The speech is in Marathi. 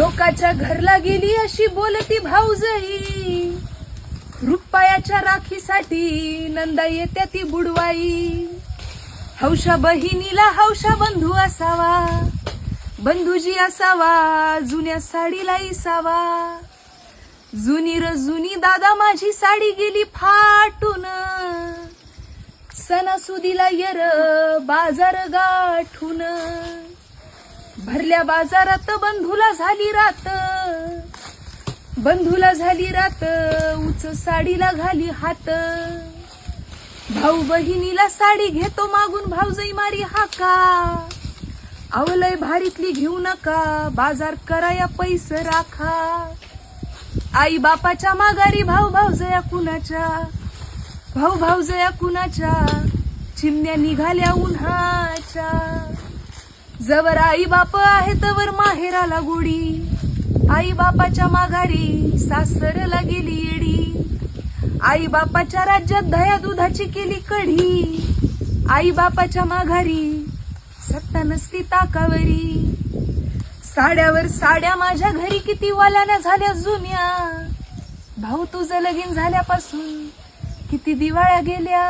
लोकाच्या घरला गेली अशी बोलती भाऊजई, रुपयाच्या राखीसाठी नंदा येत्या ती बुडवाई. हौशा बहिणीला हौशा बंधू असावा, बंधूजी असावा जुन्या साडीला इसावा. जुनी र जुनी दादा माझी साडी गेली फाटून, सणासुदीला येर बाजार गाठून. भरल्या बाजारात बंधूला झाली रात, बंधूला झाली रात उच साडीला घाली हात. भाऊ बहिणीला साडी घेतो मागून भाऊजाई मारी हाका, आवलय भारीतली घेऊ नका बाजार कराया पैसे राखा. आई बापाच्या माघारी भाऊ भाऊजया कुणाच्या, भाऊ भाऊजया कुणाच्या चिमण्या निघाल्या उन्हाच्या. जवर आई बाप आहे तवर माहेराला गोडी, आई बापाच्या माघारी सासरला गेली येडी. आई बापाच्या राज्यात दह्या दुधाची केली कढी, आई बापाच्या माघारी सत्ता नसती ताकावरी. साड्यावर साड्या माझ्या घरी किती वाल्याने झाल्या जुन्या, भाऊ तुझं लगीन झाल्यापासून किती दिवाळ्या गेल्या.